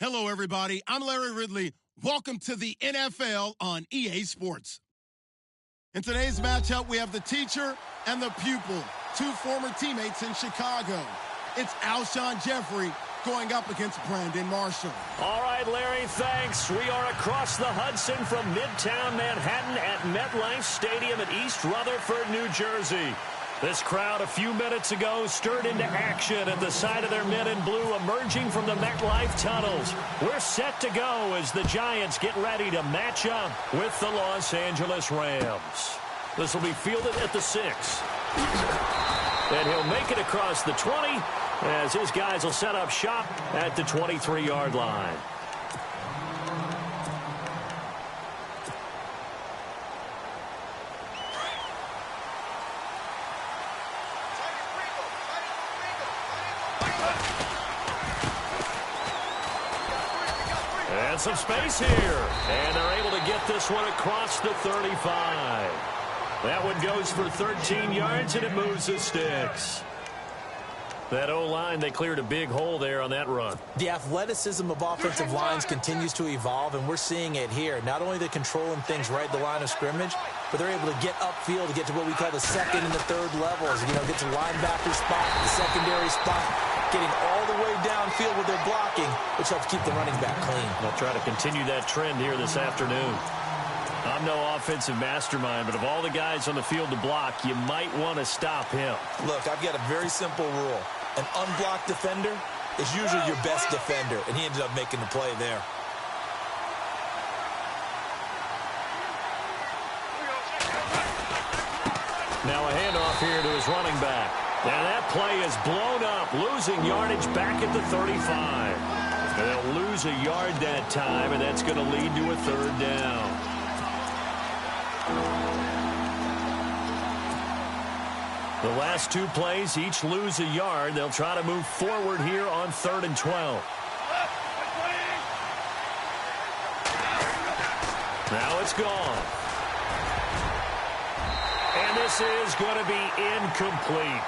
Hello, everybody. I'm Larry Ridley. Welcome to the NFL on EA Sports. In today's matchup, we have the teacher and the pupil, two former teammates in Chicago. It's Alshon Jeffrey going up against Brandon Marshall. All right, Larry, thanks. We are across the Hudson from Midtown Manhattan at MetLife Stadium in East Rutherford, New Jersey. This crowd a few minutes ago stirred into action at the side of their men in blue emerging from the MetLife tunnels. We're set to go as the Giants get ready to match up with the Los Angeles Rams. This will be fielded at the 6. And he'll make it across the 20 as his guys will set up shop at the 23-yard line. And some space here. And they're able to get this one across the 35. That one goes for 13 yards, and it moves the sticks. That O-line, they cleared a big hole there on that run. The athleticism of offensive lines continues to evolve, and we're seeing it here. Not only they're controlling things right at the line of scrimmage, but they're able to get upfield to get to what we call the second and the third levels. You know, get to linebacker spot, the secondary spot, getting all the way downfield with their blocking, which helps keep the running back clean. They'll try to continue that trend here this afternoon. I'm no offensive mastermind, but of all the guys on the field to block, you might want to stop him. Look, I've got a very simple rule. An unblocked defender is usually your best defender, and he ended up making the play there. Now a handoff here to his running back. And that play is blown up, losing yardage back at the 35. And they'll lose a yard that time, and that's going to lead to a third down. The last two plays each lose a yard. They'll try to move forward here on 3rd and 12. Now it's gone. And this is going to be incomplete.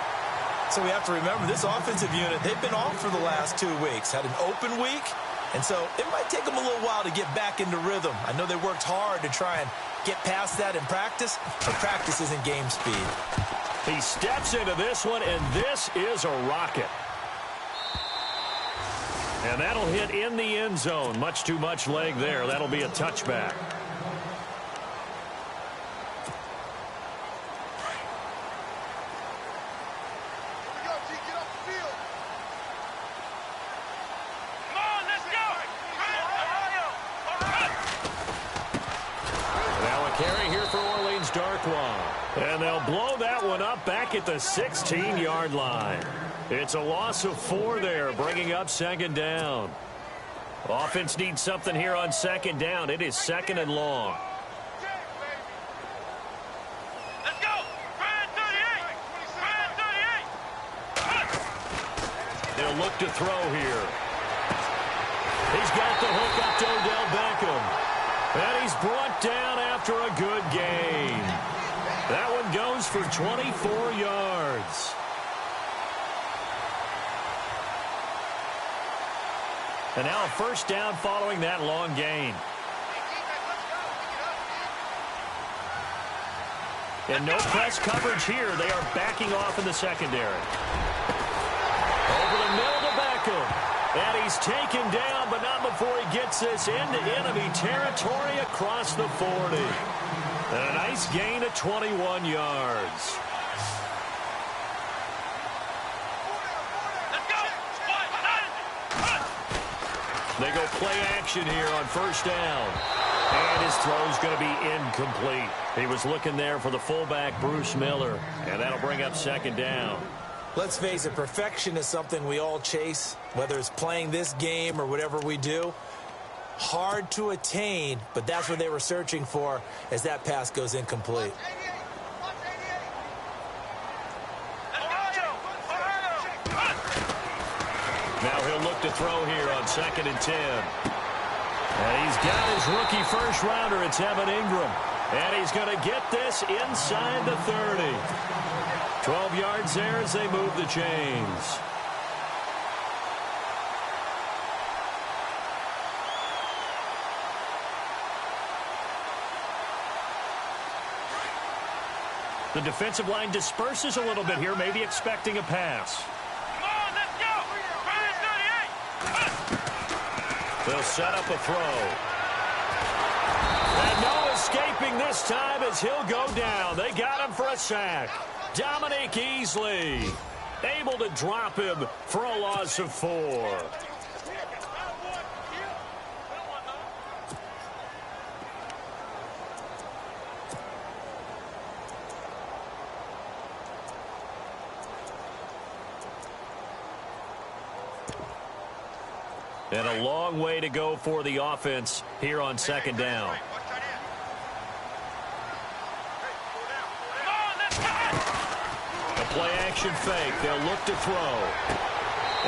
So we have to remember this offensive unit, they've been off for the last 2 weeks. Had an open week, and so it might take them a little while to get back into rhythm. I know they worked hard to try and get past that in practice, but practice isn't game speed. He steps into this one, and this is a rocket. And that'll hit in the end zone. Much too much leg there. That'll be a touchback. And they'll blow that one up back at the 16-yard line. It's a loss of 4 there, bringing up 2nd down. Offense needs something here on 2nd down. It is 2nd and long. Let's go! Brad 38! They'll look to throw here. He's got the hook up to Odell Beckham. And he's brought down after a good gain. That one goes for 24 yards. And now a first down following that long gain. And no press coverage here. They are backing off in the secondary. Over the middle to Beckham. And he's taken down, but not before he gets this into enemy territory across the 40. And a nice gain of 21 yards. They go play action here on first down. And his throw's going to be incomplete. He was looking there for the fullback, Bruce Miller. And that'll bring up 2nd down. Let's face it, perfection is something we all chase, whether it's playing this game or whatever we do. Hard to attain, but that's what they were searching for as that pass goes incomplete. Now he'll look to throw here on 2nd and 10. And he's got his rookie first-rounder. It's Evan Ingram. And he's going to get this inside the 30. 12 yards there as they move the chains. The defensive line disperses a little bit here, maybe expecting a pass. Come on, let's go. Brand 38. They'll set up a throw. And no escaping this time as he'll go down. They got him for a sack. Dominique Easley able to drop him for a loss of 4. And a long way to go for the offense here on second down. A play-action fake. They'll look to throw.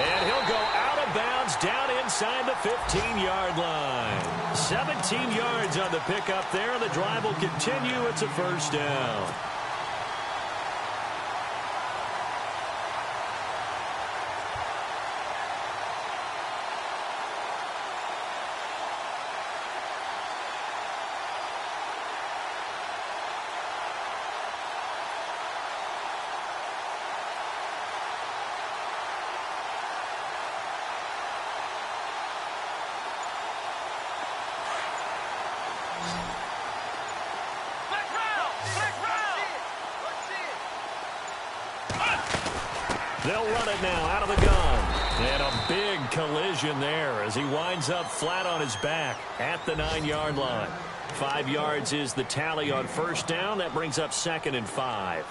And he'll go out of bounds down inside the 15-yard line. 17 yards on the pickup there. The drive will continue. It's a first down. They'll run it now out of the gun. And a big collision there as he winds up flat on his back at the 9-yard line. 5 yards is the tally on first down. That brings up 2nd and 5.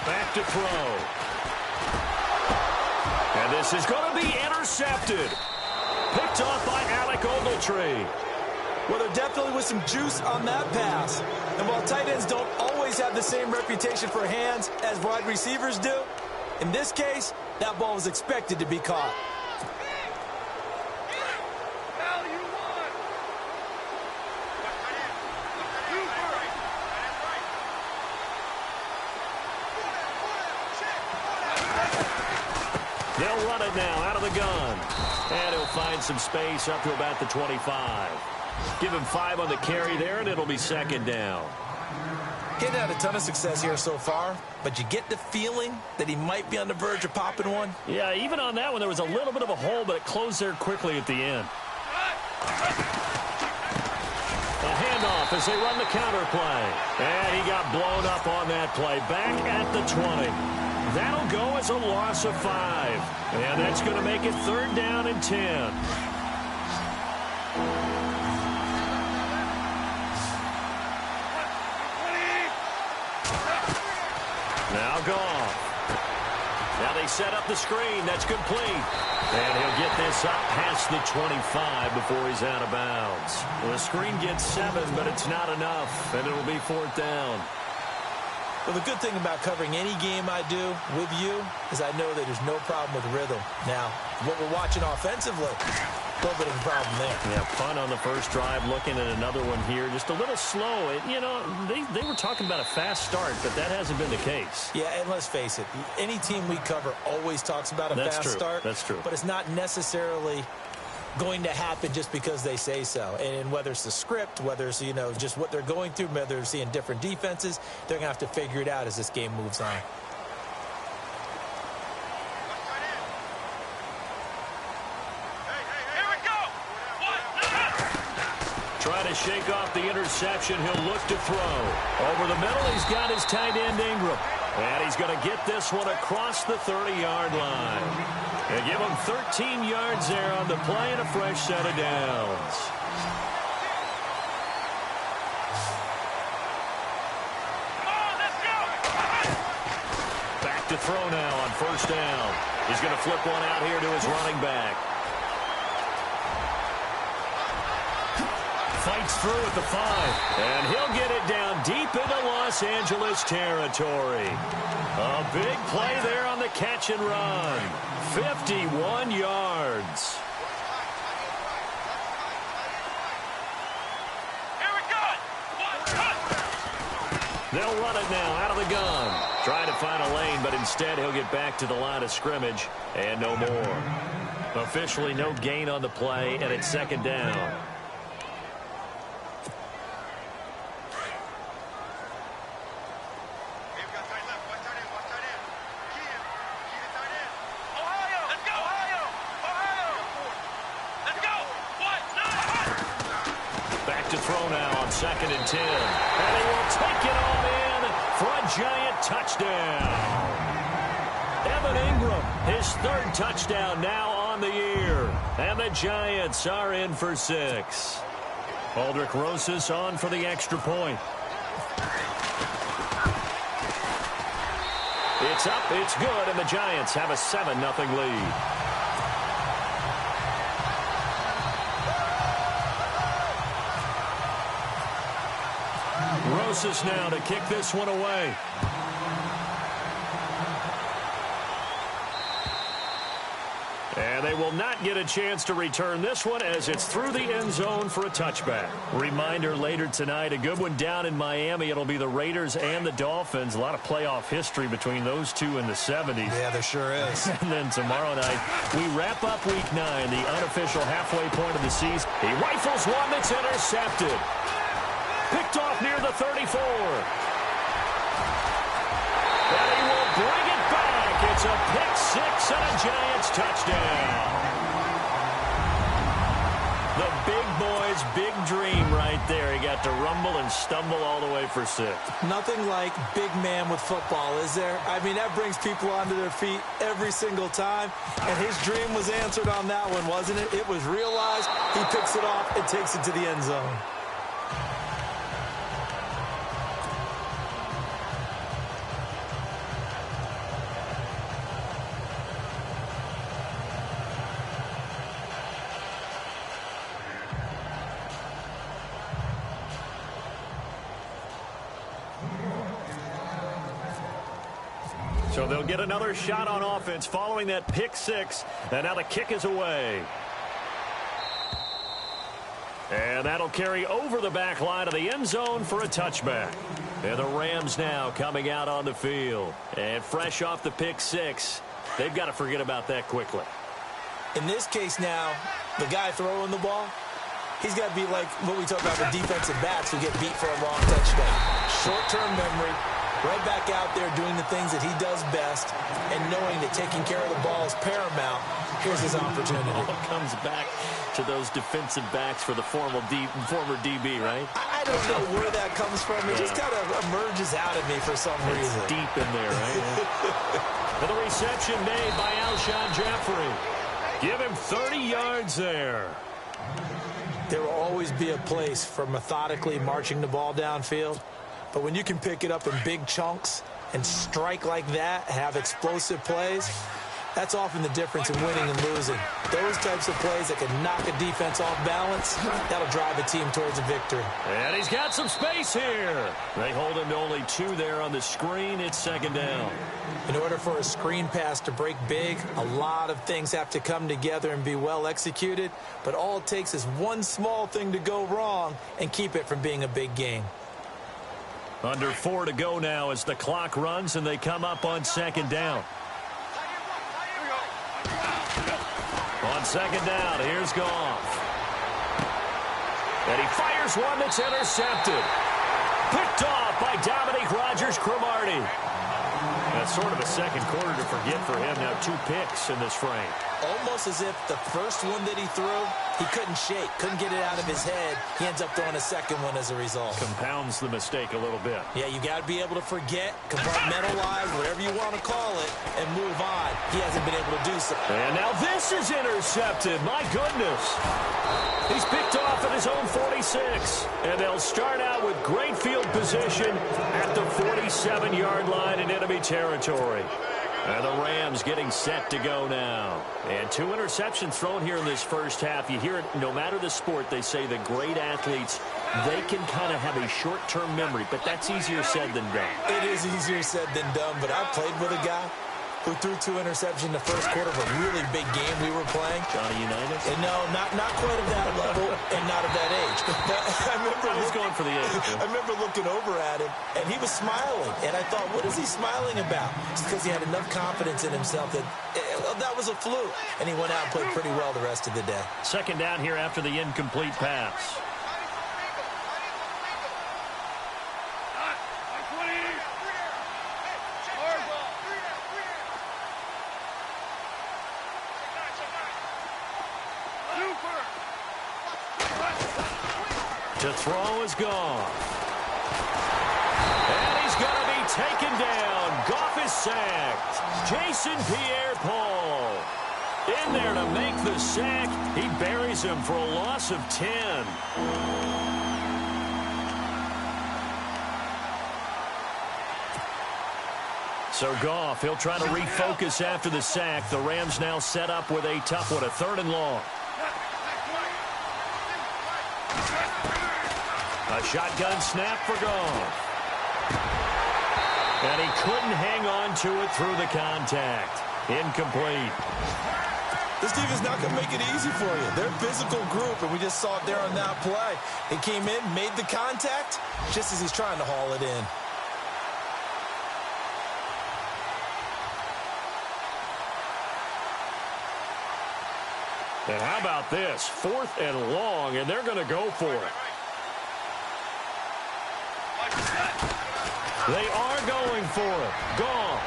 Back to throw. And this is going to be intercepted. Picked off by Alec Ogletree. Well, there definitely was some juice on that pass. And while tight ends don't always have the same reputation for hands as wide receivers do, in this case, that ball was expected to be caught. They'll run it now out of the gun. And he'll find some space up to about the 25. Give him 5 on the carry there, and it'll be 2nd down. Getting had a ton of success here so far, but you get the feeling that he might be on the verge of popping one. Yeah, even on that one, there was a little bit of a hole, but it closed there quickly at the end. A handoff as they run the counter play. And he got blown up on that play. Back at the 20. That'll go as a loss of 5. And that's going to make it 3rd down and 10. Now gone. Now they set up the screen. That's complete. And he'll get this up past the 25 before he's out of bounds. Well, the screen gets 7, but it's not enough. And it'll be 4th down. Well, the good thing about covering any game I do with you is I know that there's no problem with rhythm. Now, what we're watching offensively, a little bit of a problem there. Yeah, punt on the first drive, looking at another one here. Just a little slow. You know, they were talking about a fast start, but that hasn't been the case. Yeah, and let's face it, any team we cover always talks about a fast start. That's true. But it's not necessarily going to happen just because they say so. And whether it's the script, whether it's, you know, just what they're going through, whether they're seeing different defenses, they're going to have to figure it out as this game moves on. Trying to shake off the interception. He'll look to throw. Over the middle, he's got his tight end Ingram. And he's going to get this one across the 30-yard line. And give him 13 yards there on the play and a fresh set of downs. Back to throw now on first down. He's going to flip one out here to his running back. Fights through at the 5. And he'll get it down deep into Los Angeles territory. A big play there on the catch and run. 51 yards. They'll run it now out of the gun. Trying to find a lane, but instead he'll get back to the line of scrimmage and no more. Officially no gain on the play, and it's second down. Back to throw now on 2nd and 10. And he will take it all in for a giant touchdown. Evan Ingram, his 3rd touchdown now on the year. And the Giants are in for 6. Aldrick Rosas on for the extra point. It's up, it's good, and the Giants have a 7-0 lead. Rosas now to kick this one away. And they will not get a chance to return this one as it's through the end zone for a touchback. Reminder later tonight, a good one down in Miami. It'll be the Raiders and the Dolphins. A lot of playoff history between those two in the 70s. Yeah, there sure is. And then tomorrow night, we wrap up Week 9, the unofficial halfway point of the season. He rifles one that's intercepted. Picked off near the 34. And he will bring it back. It's a pick 6 and a Giants touchdown. The big boy's big dream right there. He got to rumble and stumble all the way for 6. Nothing like big man with football, is there? I mean, that brings people onto their feet every single time. And his dream was answered on that one, wasn't it? It was realized. He picks it off and takes it to the end zone. So they'll get another shot on offense following that pick 6. And now the kick is away. And that'll carry over the back line of the end zone for a touchback. And the Rams now coming out on the field. And fresh off the pick 6, they've got to forget about that quickly. In this case now, the guy throwing the ball, he's got to be like what we talk about with defensive backs who get beat for a long touchdown. Short-term memory. Right back out there doing the things that he does best and knowing that taking care of the ball is paramount. Here's his opportunity. All comes back to those defensive backs for the former DB, right? I don't know where that comes from. It just kind of emerges out of me for some reason. Deep in there, right? And the reception made by Alshon Jeffrey. Give him 30 yards there. There will always be a place for methodically marching the ball downfield. But when you can pick it up in big chunks and strike like that, have explosive plays, that's often the difference in winning and losing. Those types of plays that can knock a defense off balance, that'll drive a team towards a victory. And he's got some space here. They hold him to only 2 there on the screen. It's second down. In order for a screen pass to break big, a lot of things have to come together and be well executed. But all it takes is one small thing to go wrong and keep it from being a big game. Under 4 to go now as the clock runs and they come up on second down. On second down, here's Goff. And he fires one that's intercepted. Picked off by Dominique Rodgers-Cromartie. That's sort of a second quarter to forget for him. Now 2 picks in this frame. Almost as if the first one that he threw, he couldn't shake, couldn't get it out of his head. He ends up throwing a second one as a result. Compounds the mistake a little bit. Yeah, you got to be able to forget, compartmentalize, whatever you want to call it, and move on. He hasn't been able to do so. And now this is intercepted. My goodness. He's picked off at his own 46. And they'll start out with great field position at the 47-yard line in enemy territory. And the Rams getting set to go now. And 2 interceptions thrown here in this first half. You hear it, no matter the sport, they say the great athletes, they can kind of have a short-term memory, but that's easier said than done. It is easier said than done, but I played with a guy who threw 2 interceptions in the first quarter of a really big game we were playing. Johnny Unitas? And no, not quite of that level and not of that age. But I remember He's going for the age. I remember looking over at him, and he was smiling. And I thought, what is he smiling about? It's because he had enough confidence in himself that that was a fluke. And he went out and played pretty well the rest of the day. Second down here after the incomplete pass. To throw is Goff. And he's going to be taken down. Goff is sacked. Jason Pierre-Paul in there to make the sack. He buries him for a loss of 10. So Goff, he'll try to refocus after the sack. The Rams now set up with a tough one, a 3rd and long. A shotgun snap for Goff. And he couldn't hang on to it through the contact. Incomplete. This defense not going to make it easy for you. They're a physical group, and we just saw it there on that play. He came in, made the contact, just as he's trying to haul it in. And how about this? 4th and long, and they're going to go for it. They are going for it. Goff.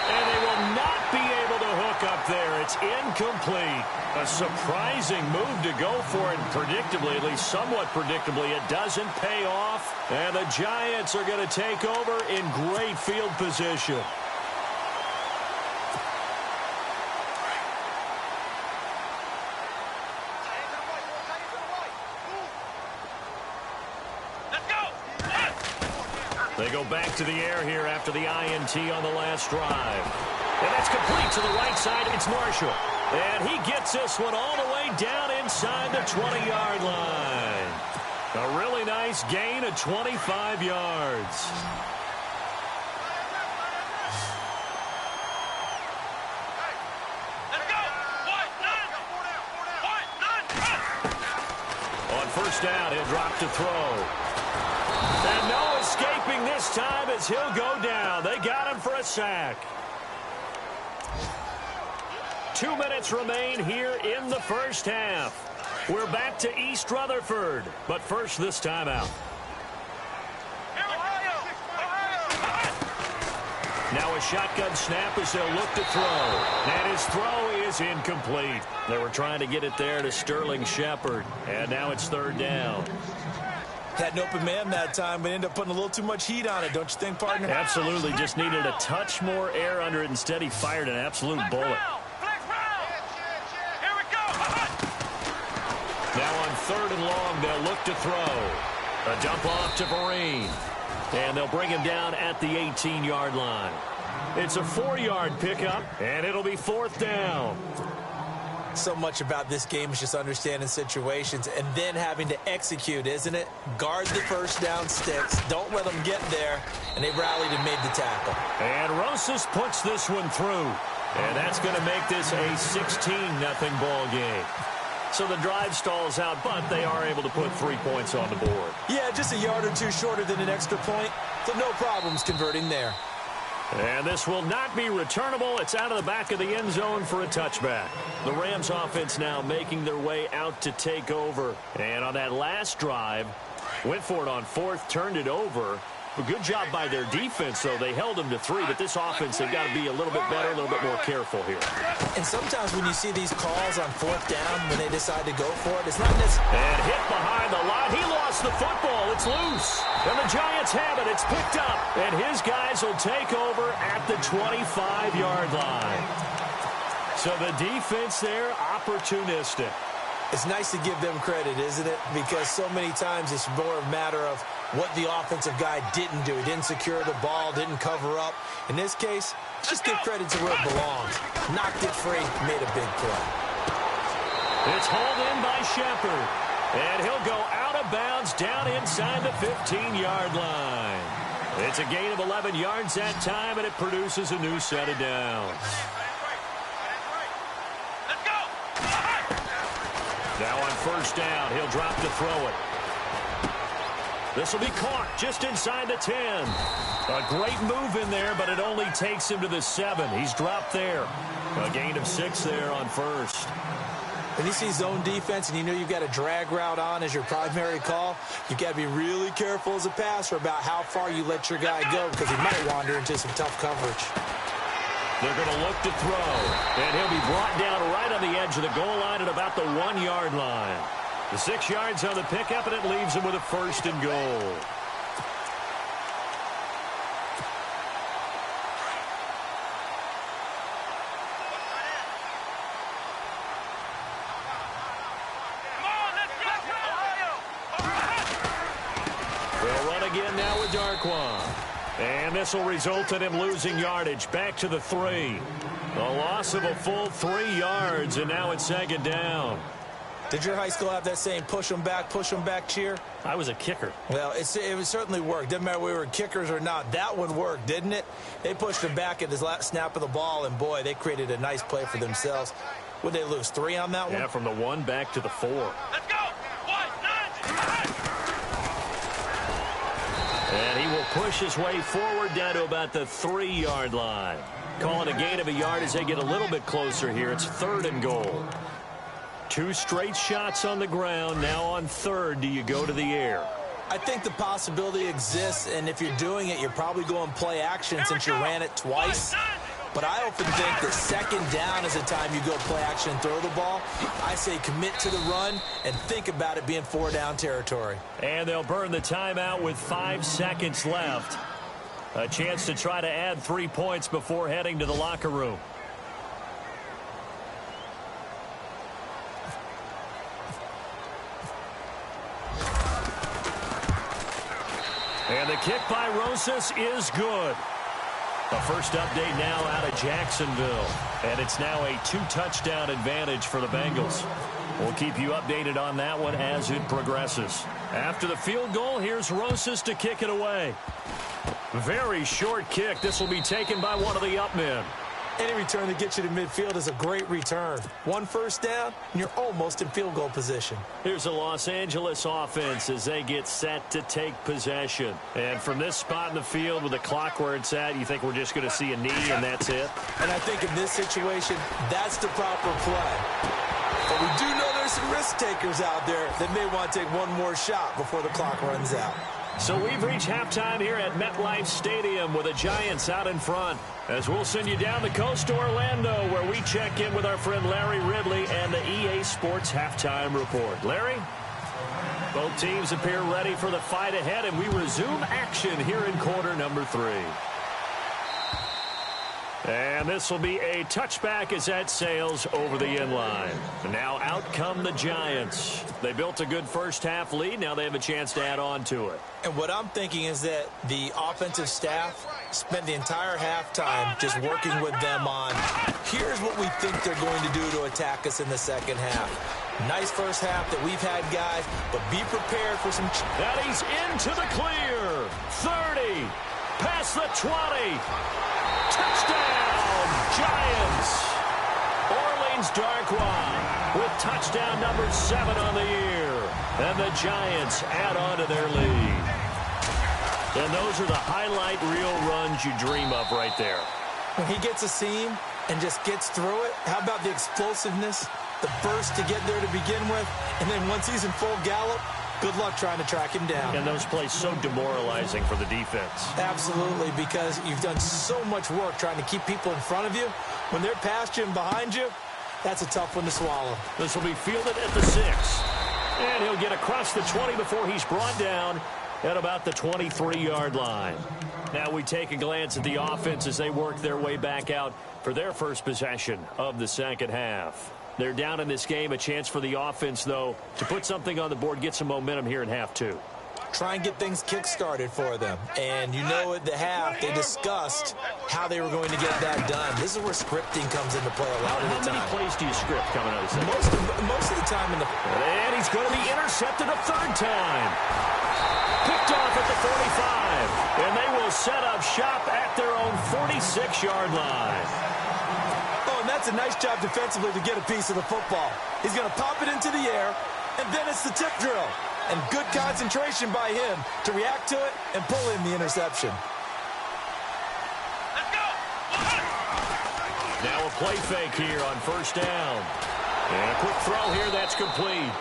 And they will not be able to hook up there. It's incomplete. A surprising move to go for it. Predictably, at least somewhat predictably, it doesn't pay off. And the Giants are going to take over in great field position. They go back to the air here after the INT on the last drive. And that's complete to the right side. It's Marshall. And he gets this one all the way down inside the 20-yard line. A really nice gain of 25 yards. On first down, he'll drop to throw. And no escaping this time as he'll go down. They got him for a sack. 2 minutes remain here in the first half. We're back to East Rutherford, but first this timeout. Now a shotgun snap as they'll look to throw. And his throw is incomplete. They were trying to get it there to Sterling Shepard. And now it's 3rd down. Had an open man that time, but ended up putting a little too much heat on it, don't you think, partner? Absolutely. Just needed a touch more air under it. Instead, he fired an absolute bullet. Now on 3rd and long, they'll look to throw. A dump off to Vereen. And they'll bring him down at the 18-yard line. It's a 4-yard pickup, and it'll be 4th down. So much about this game is just understanding situations and then having to execute, isn't it? Guard the first down sticks. Don't let them get there. And they rallied and made the tackle. And Rosas puts this one through. And that's going to make this a 16-0 ball game. So the drive stalls out, but they are able to put 3 points on the board. Yeah, just a yard or two shorter than an extra point. So no problems converting there. And this will not be returnable. It's out of the back of the end zone for a touchback. The Rams offense now making their way out to take over. And on that last drive, went for it on 4th, turned it over. A good job by their defense, though. They held them to 3, but this offense, they've got to be a little bit better, a little bit more careful here. And sometimes when you see these calls on 4th down, when they decide to go for it, it's not necessarily... And hit behind the line. He lost the football. It's loose. And the Giants have it. It's picked up. And his guys will take over at the 25-yard line. So the defense there, opportunistic. It's nice to give them credit, isn't it? Because so many times it's more a matter of what the offensive guy didn't do. He didn't secure the ball, didn't cover up. In this case, just give credit to where it belongs. Knocked it free, made a big play. It's hauled in by Shepard. And he'll go out of bounds down inside the 15-yard line. It's a gain of 11 yards that time, and it produces a new set of downs. Let's go. Now on first down, he'll drop to throw it. This will be caught just inside the 10. A great move in there, but it only takes him to the 7. He's dropped there. A gain of 6 there on first. When you see zone defense and you know you've got a drag route on as your primary call, you've got to be really careful as a passer about how far you let your guy go because he might wander into some tough coverage. They're going to look to throw, and he'll be brought down right on the edge of the goal line at about the 1-yard line. The 6 yards on the pickup, and it leaves him with a first and goal. They'll run again now with Darquan. And this will result in him losing yardage back to the 3. A loss of a full 3 yards, and now it's second down. Did your high school have that saying, push them back cheer? I was a kicker. Well, it certainly worked. Didn't matter if we were kickers or not. That one worked, didn't it? They pushed him back at his last snap of the ball, and, boy, they created a nice play for themselves. Would they lose 3 on that one? Yeah, from the 1 back to the 4. Let's go. 1, 9. And he will push his way forward down to about the 3-yard line. Calling a gain of a yard as they get a little bit closer here. It's 3rd and goal. 2 straight shots on the ground. Now on 3rd, do you go to the air? I think the possibility exists, and if you're doing it, you're probably going play action since you ran it twice. But I often think that second down is the time you go play action and throw the ball. I say commit to the run and think about it being 4-down territory. And they'll burn the timeout with 5 seconds left. A chance to try to add 3 points before heading to the locker room. And the kick by Rosas is good. A first update now out of Jacksonville. And it's now a 2-touchdown advantage for the Bengals. We'll keep you updated on that one as it progresses. After the field goal, here's Rosas to kick it away. Very short kick. This will be taken by one of the up men. Any return that gets you to midfield is a great return. 1 first down, and you're almost in field goal position. Here's the Los Angeles offense as they get set to take possession. And from this spot in the field with the clock where it's at, you think we're just going to see a knee and that's it? And I think in this situation, that's the proper play. But we do know there's some risk takers out there that may want to take one more shot before the clock runs out. So we've reached halftime here at MetLife Stadium with the Giants out in front. As we'll send you down the coast to Orlando, where we check in with our friend Larry Ridley and the EA Sports Halftime Report. Larry? Both teams appear ready for the fight ahead, and we resume action here in quarter number 3. And this will be a touchback as that sails over the end line. And now out come the Giants. They built a good first-half lead. Now they have a chance to add on to it. And what I'm thinking is that the offensive staff spent the entire halftime just working with them on, here's what we think they're going to do to attack us in the second half. Nice first half that we've had, guys, but be prepared for some... And he's into the clear. 30. Past the 20. Touchdown, Giants. Orleans Darquan with touchdown number 7 on the year. And the Giants add on to their lead. And those are the highlight reel runs you dream of right there. When he gets a seam and just gets through it, how about the explosiveness, the burst to get there to begin with, and then once he's in full gallop, good luck trying to track him down. And those plays so demoralizing for the defense. Absolutely, because you've done so much work trying to keep people in front of you. When they're past you and behind you, that's a tough one to swallow. This will be fielded at the 6. And he'll get across the 20 before he's brought down at about the 23-yard line. Now we take a glance at the offense as they work their way back out for their first possession of the second half. They're down in this game. A chance for the offense, though, to put something on the board, get some momentum here in half 2. Try and get things kick-started for them. And you know at the half, they discussed how they were going to get that done. This is where scripting comes into play a lot of the time. How many plays do you script coming out of the second? Most of the time in the... And he's going to be intercepted a 3rd time. Picked off at the 45. And they will will set up shop at their own 46-yard line. Oh, and that's a nice job defensively to get a piece of the football. He's going to pop it into the air, and then it's the tip drill. And good concentration by him to react to it and pull in the interception. Let's go. Now a play fake here on first down. And a quick throw here that's complete.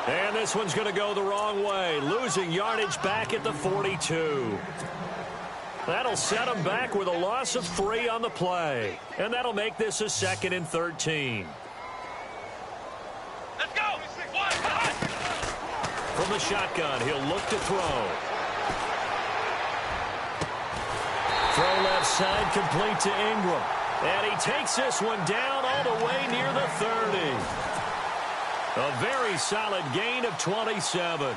And this one's going to go the wrong way, losing yardage back at the 42. That'll set them back with a loss of 3 on the play. And that'll make this a 2nd and 13. Let's go. From the shotgun, he'll look to throw. Throw left side, complete to Ingram. And he takes this one down all the way near the 30. A very solid gain of 27. Here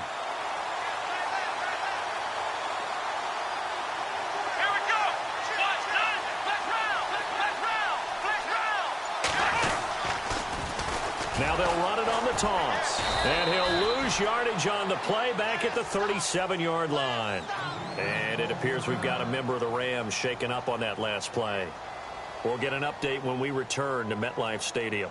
we go. Watch, 9. Let's round. Let's round. Now they'll run it on the toss. And he'll lose yardage on the play back at the 37-yard line. And it appears we've got a member of the Rams shaken up on that last play. We'll get an update when we return to MetLife Stadium.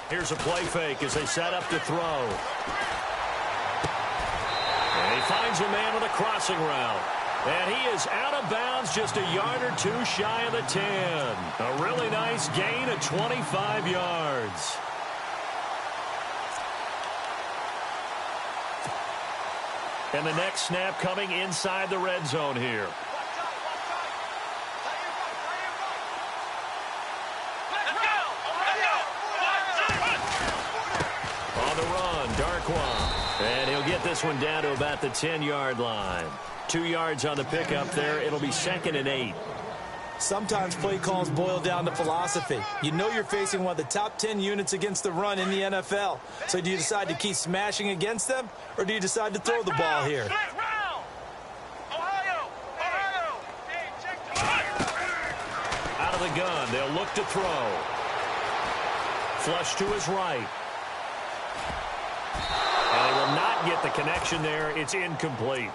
Here's a play fake as they set up to throw. And he finds a man with a crossing route. And he is out of bounds just a yard or 2 shy of the 10. A really nice gain of 25 yards. And the next snap coming inside the red zone here. And he'll get this one down to about the 10-yard line. 2 yards on the pickup there. It'll be 2nd and 8. Sometimes play calls boil down to philosophy. You know you're facing one of the top 10 units against the run in the NFL. So do you decide to keep smashing against them, or do you decide to throw the ball here? Out of the gun, they'll look to throw. Flush to his right. And he will not get the connection there. It's incomplete.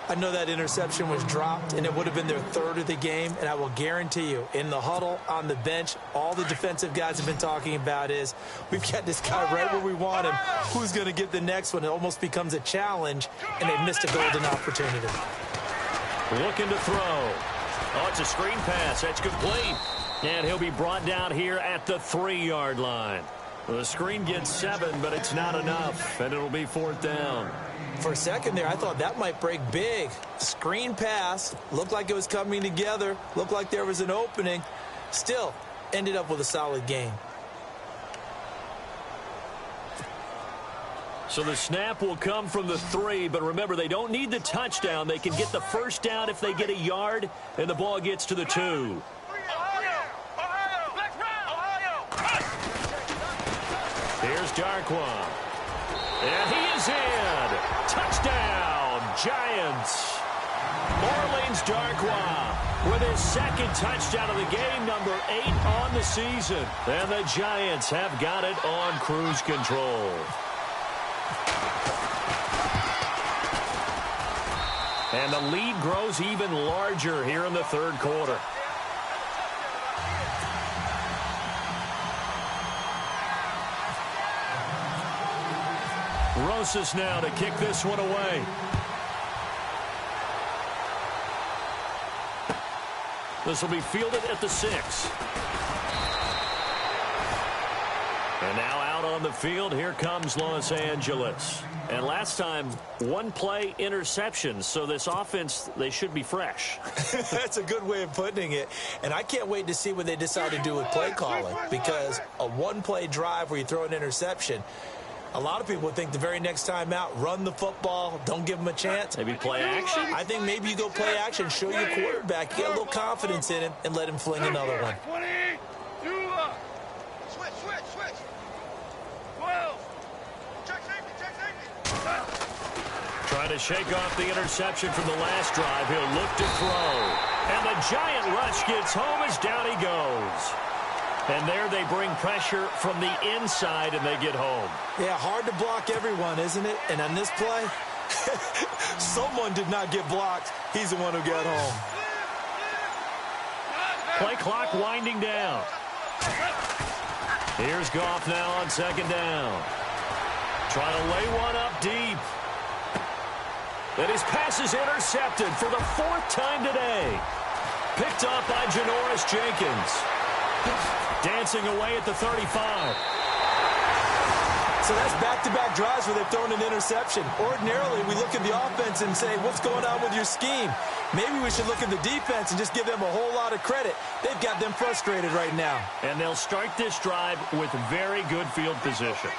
I know that interception was dropped, and it would have been their 3rd of the game, and I will guarantee you, in the huddle, on the bench, all the defensive guys have been talking about is, we've got this guy right where we want him. Who's going to get the next one? It almost becomes a challenge, and they missed a golden opportunity. Looking to throw. Oh, it's a screen pass. That's complete. And he'll be brought down here at the 3-yard line. The screen gets 7, but it's not enough, and it'll be 4th down. For a second there, I thought that might break big. Screen pass, looked like it was coming together, looked like there was an opening. Still, ended up with a solid game. So the snap will come from the 3, but remember, they don't need the touchdown. They can get the first down if they get a yard, and the ball gets to the 2. Here's Darkwa. And he is in. Touchdown, Giants. Orleans Darkwa with his 2nd touchdown of the game, number 8 on the season. And the Giants have got it on cruise control. And the lead grows even larger here in the 3rd quarter. Rosas now to kick this one away. This will be fielded at the 6. And now out on the field, here comes Los Angeles. And last time, 1-play interceptions, so this offense, they should be fresh. That's a good way of putting it. And I can't wait to see what they decide to do with play calling, because a 1-play drive where you throw an interception, a lot of people think the very next time out, run the football, don't give them a chance. Maybe play action? I think maybe you go play action, show your quarterback, get a little confidence in him, and let him fling another one. 20, switch. 12. Check safety. Trying to shake off the interception from the last drive. He'll look to throw. And the giant rush gets home as down he goes. And there they bring pressure from the inside, and they get home. Yeah, hard to block everyone, isn't it? And on this play, someone did not get blocked. He's the one who got home. Play clock winding down. Here's Goff now on second down. Trying to lay one up deep. And his pass is intercepted for the 4th time today. Picked off by Janoris Jenkins. Dancing away at the 35. So that's back-to-back drives where they've thrown an interception. Ordinarily, we look at the offense and say, what's going on with your scheme? Maybe we should look at the defense and just give them a whole lot of credit. They've got them frustrated right now. And they'll start this drive with very good field position.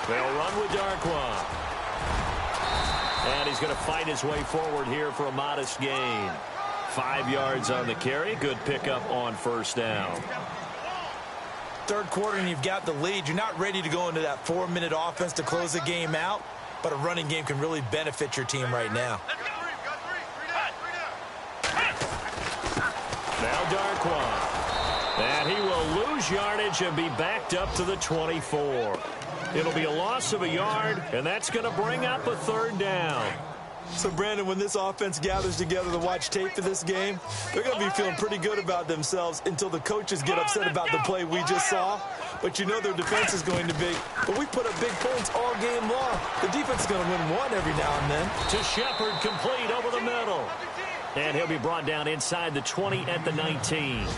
They'll run with Darquan. And he's going to fight his way forward here for a modest gain. 5 yards on the carry. Good pickup on first down. Third quarter and you've got the lead. You're not ready to go into that 4-minute offense to close the game out, but a running game can really benefit your team right now. Now Darquan. And he will lose yardage and be backed up to the 24. It'll be a loss of a yard, and that's going to bring up a 3rd down. So, Brandon, when this offense gathers together to watch tape for this game, they're going to be feeling pretty good about themselves until the coaches get upset about the play we just saw. But you know their defense is going to be, but we put up big points all game long. The defense is going to win one every now and then. To Shepard, complete over the middle. And he'll be brought down inside the 20 at the 19.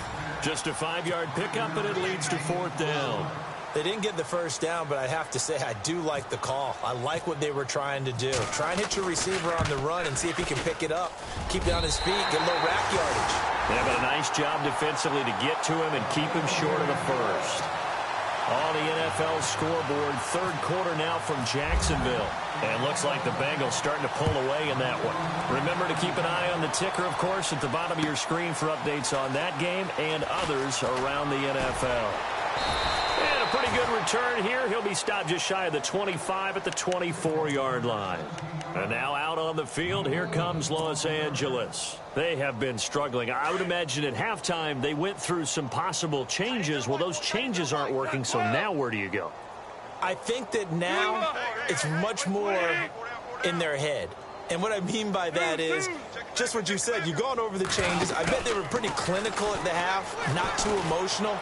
Just a 5-yard pickup, and it leads to 4th down. They didn't get the first down, but I have to say I do like the call. I like what they were trying to do. Try and hit your receiver on the run and see if he can pick it up. Keep it on his feet, get a little rack yardage. They have a nice job defensively to get to him and keep him short of the first. On the NFL scoreboard, 3rd quarter now from Jacksonville. And looks like the Bengals starting to pull away in that one. Remember to keep an eye on the ticker, of course, at the bottom of your screen for updates on that game and others around the NFL. And a pretty good return here. He'll be stopped just shy of the 25 at the 24-yard line. And now out on the field, here comes Los Angeles. They have been struggling. I would imagine at halftime they went through some possible changes. Well, those changes aren't working, so now where do you go? I think that now it's much more in their head. And what I mean by that is just what you said. You've gone over the changes. I bet they were pretty clinical at the half, not too emotional.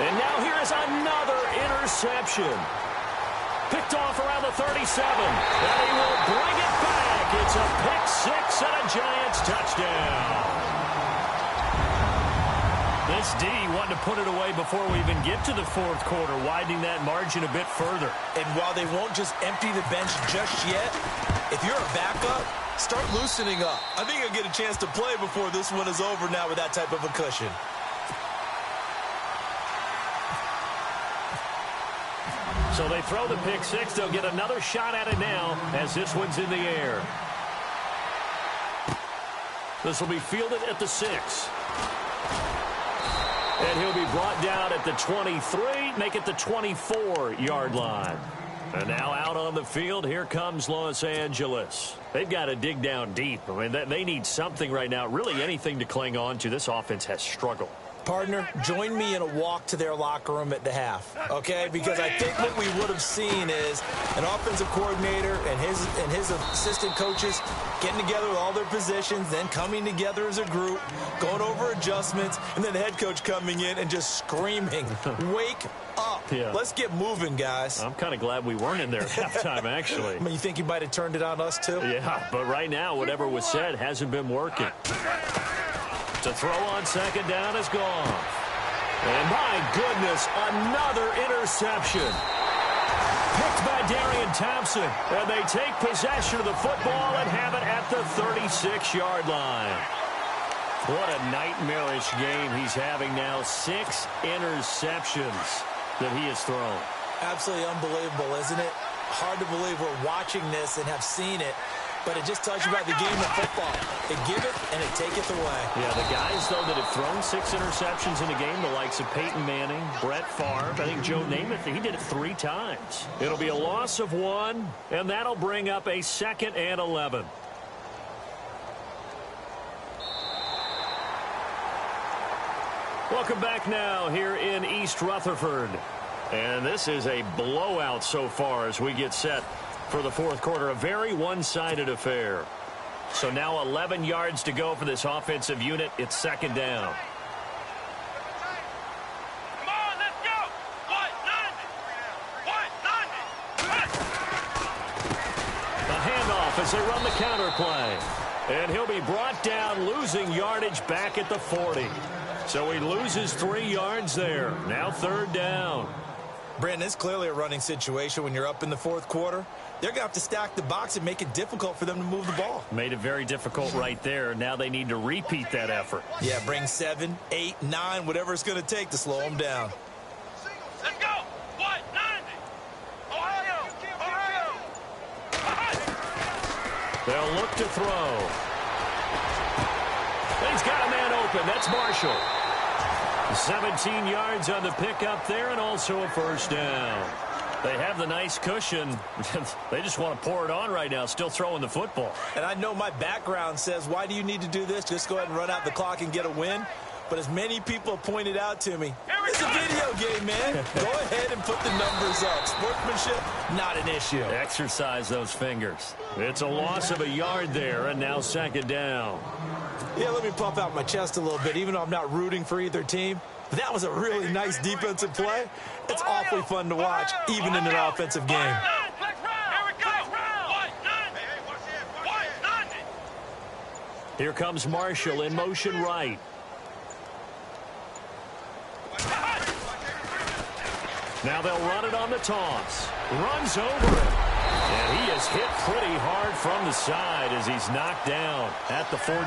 And now here is another interception. Picked off around the 37. And he will bring it back. It's a pick six and a Giants touchdown. This D wanting to put it away before we even get to the 4th quarter, widening that margin a bit further. And while they won't just empty the bench just yet, if you're a backup, start loosening up. I think you'll get a chance to play before this one is over now with that type of a cushion. So they throw the pick six. They'll get another shot at it now as this one's in the air. This will be fielded at the 6. And he'll be brought down at the 23, make it the 24-yard line. And now out on the field, here comes Los Angeles. They've got to dig down deep. I mean, they need something right now, really anything to cling on to. This offense has struggled. Partner, join me in a walk to their locker room at the half, okay? Because I think what we would have seen is an offensive coordinator and his assistant coaches getting together with all their positions, then coming together as a group, going over adjustments, and then the head coach coming in and just screaming, wake up. Yeah. Let's get moving, guys. I'm kind of glad we weren't in there at halftime, actually. I mean, you think he might have turned it on us, too? Yeah, but right now, whatever was said hasn't been working. To throw on second down is gone. And my goodness, another interception. Picked by Darian Thompson. And they take possession of the football and have it at the 36-yard line. What a nightmarish game he's having now. 6 interceptions that he has thrown. Absolutely unbelievable, isn't it? Hard to believe we're watching this and have seen it. But it just tells you about the game of football. They give it and it taketh away. Yeah, the guys, though, that have thrown 6 interceptions in a game, the likes of Peyton Manning, Brett Favre, I think Joe Namath, he did it 3 times. It'll be a loss of 1, and that'll bring up a 2nd and 11. Welcome back now here in East Rutherford. And this is a blowout so far as we get set for the 4th quarter. A very one-sided affair. So now 11 yards to go for this offensive unit. It's 2nd down. Come on, let's go. 190. A handoff as they run the counter play. And he'll be brought down, losing yardage back at the 40. So he loses 3 yards there. Now 3rd down. Brandon, it's clearly a running situation when you're up in the 4th quarter. They're going to have to stack the box and make it difficult for them to move the ball. Made it very difficult right there. Now they need to repeat that effort. Yeah, bring 7, 8, 9, whatever it's going to take to slow them down. Let's go. 190. Ohio. They'll look to throw. He's got a man open. That's Marshall. 17 yards on the pickup there and also a 1st down. They have the nice cushion. They just want to pour it on right now, still throwing the football. And I know my background says, why do you need to do this? Just go ahead and run out the clock and get a win. But as many people have pointed out to me, it's a video game, man. Go ahead and put the numbers up. Sportsmanship, not an issue. Exercise those fingers. It's a loss of a yard there, and now 2nd down. Yeah, let me puff out my chest a little bit, even though I'm not rooting for either team. But that was a really nice defensive play. It's awfully fun to watch, even in an offensive game. Here comes Marshall in motion right. Now they'll run it on the toss. Runs over it. And he is hit pretty hard from the side as he's knocked down at the 14.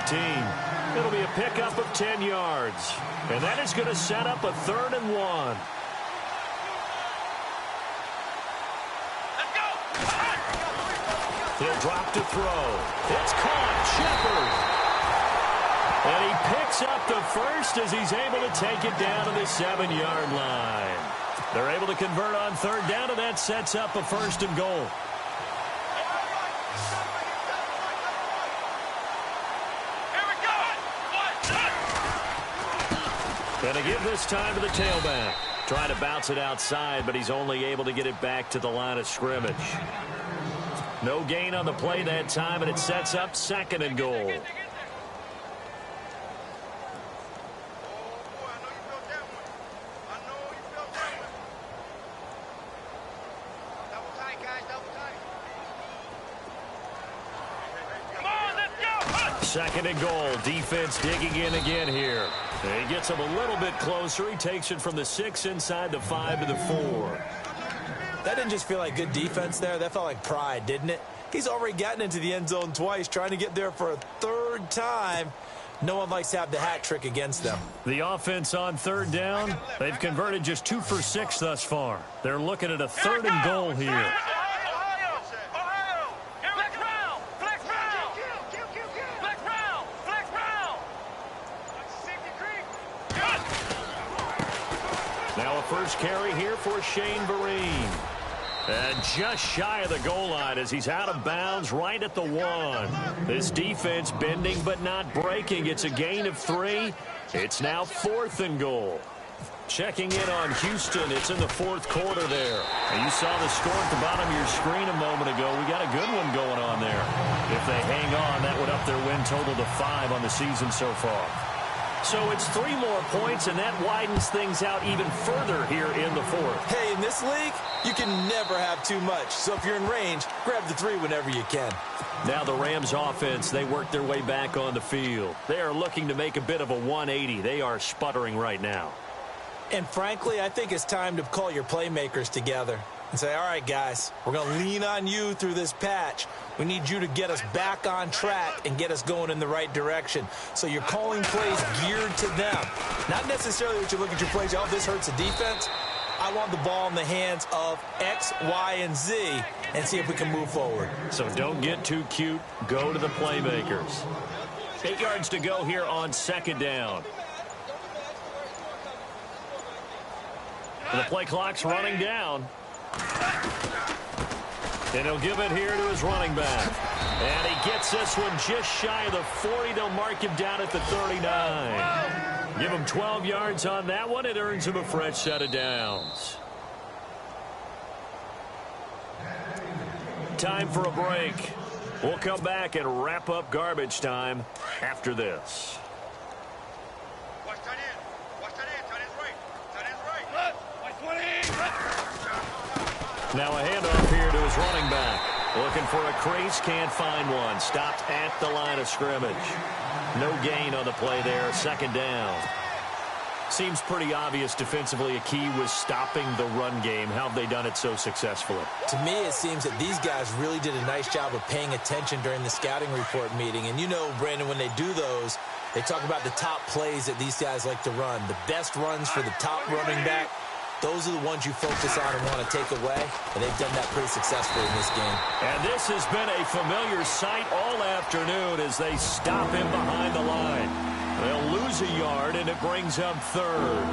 It'll be a pickup of 10 yards. And that is going to set up a 3rd and 1. Let's go. He'll drop to throw. It's caught. Shepard. And he picks up the 1st as he's able to take it down to the 7-yard line. They're able to convert on 3rd down, and that sets up a 1st and goal. Going to give this time to the tailback. Trying to bounce it outside, but he's only able to get it back to the line of scrimmage. No gain on the play that time, and it sets up 2nd and goal. Second and goal. Defense digging in again here. And he gets him a little bit closer. He takes it from the 6 inside the 5 to the 4. That didn't just feel like good defense there. That felt like pride, didn't it? He's already gotten into the end zone twice, trying to get there for a 3rd time. No one likes to have the hat trick against them. The offense on 3rd down, they've converted just 2 for 6 thus far. They're looking at a 3rd and goal here. Now a first carry here for Shane Vereen. And just shy of the goal line as he's out of bounds right at the 1. This defense bending but not breaking. It's a gain of 3. It's now 4th and goal. Checking in on Houston. It's in the 4th quarter there. And you saw the score at the bottom of your screen a moment ago. We got a good one going on there. If they hang on, that would up their win total to 5 on the season so far. So it's 3 more points, and that widens things out even further here in the 4th. Hey, in this league, you can never have too much. So if you're in range, grab the 3 whenever you can. Now the Rams offense, they work their way back on the field. They are looking to make a bit of a 180. They are sputtering right now. And frankly, I think it's time to call your playmakers together and say, all right, guys, we're going to lean on you through this patch. We need you to get us back on track and get us going in the right direction. So you're calling plays geared to them. Not necessarily that you look at your plays, oh, this hurts the defense. I want the ball in the hands of X, Y, and Z and see if we can move forward. So don't get too cute. Go to the playmakers. 8 yards to go here on second down. The play clock's running down. And he'll give it here to his running back. And he gets this one just shy of the 40. They'll mark him down at the 39. Give him 12 yards on that one. It earns him a fresh set of downs. Time for a break. We'll come back and wrap up garbage time after this. Watch tight end. Watch tight end. Tight end's right. Tight end's right. Watch 20. Now a handoff here to his running back. Looking for a crease, can't find one. Stopped at the line of scrimmage. No gain on the play there, second down. Seems pretty obvious defensively a key was stopping the run game. How have they done it so successfully? To me, it seems that these guys really did a nice job of paying attention during the scouting report meeting. And you know, Brandon, when they do those, they talk about the top plays that these guys like to run. The best runs for the top running back, those are the ones you focus on and want to take away. And they've done that pretty successfully in this game. And this has been a familiar sight all afternoon as they stop him behind the line. They'll lose a yard, and it brings up third.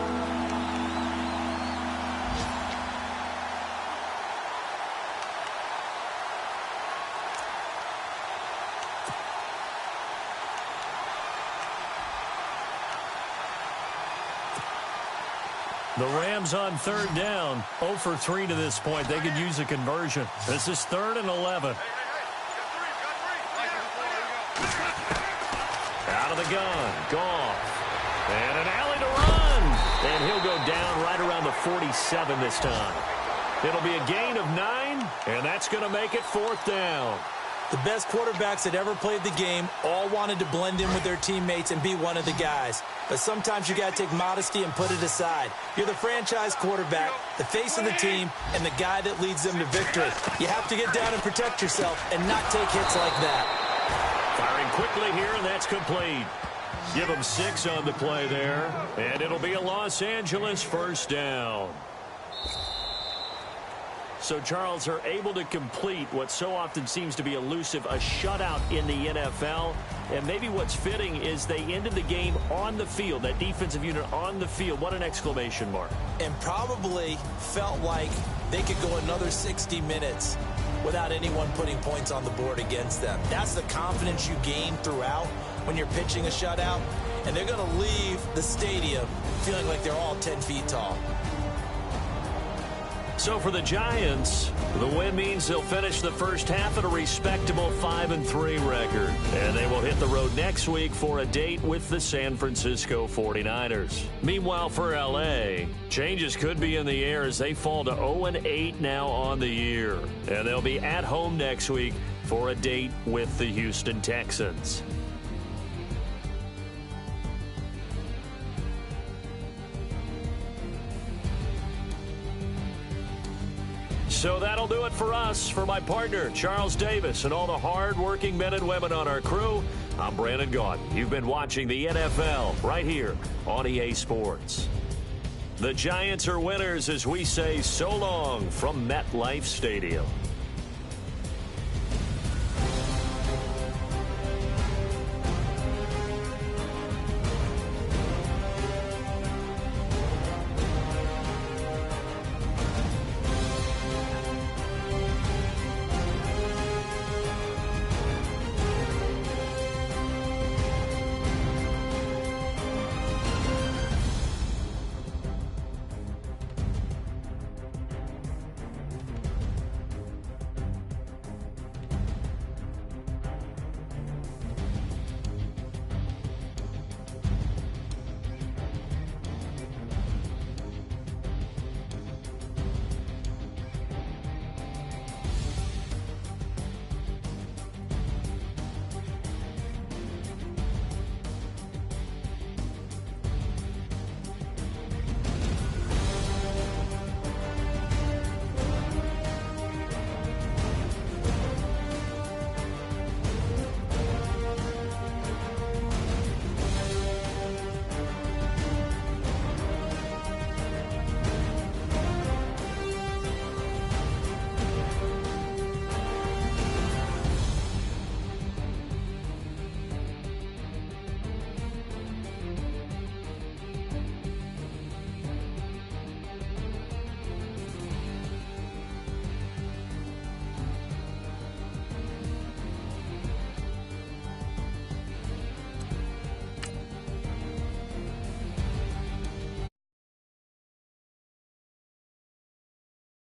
The Rams on third down, 0 for 3 to this point. They could use a conversion. This is 3rd and 11. Out of the gun, Goff. And an alley to run. And he'll go down right around the 47 this time. It'll be a gain of 9, and that's going to make it 4th down. The best quarterbacks that ever played the game all wanted to blend in with their teammates and be one of the guys. But sometimes you got to take modesty and put it aside. You're the franchise quarterback, the face of the team, and the guy that leads them to victory. You have to get down and protect yourself and not take hits like that. Firing quickly here, and that's complete. Give him 6 on the play there, and it'll be a Los Angeles first down. So Charles are able to complete what so often seems to be elusive, a shutout in the NFL. And maybe what's fitting is they ended the game on the field, that defensive unit on the field. What an exclamation mark. And probably felt like they could go another 60 minutes without anyone putting points on the board against them. That's the confidence you gain throughout when you're pitching a shutout. And they're going to leave the stadium feeling like they're all 10 feet tall. So for the Giants, the win means they'll finish the first half at a respectable 5-3 record. And they will hit the road next week for a date with the San Francisco 49ers. Meanwhile, for L.A., changes could be in the air as they fall to 0-8 now on the year. And they'll be at home next week for a date with the Houston Texans. So that'll do it for us. For my partner, Charles Davis, and all the hard-working men and women on our crew, I'm Brandon Gaudin. You've been watching the NFL right here on EA Sports. The Giants are winners as we say so long from MetLife Stadium.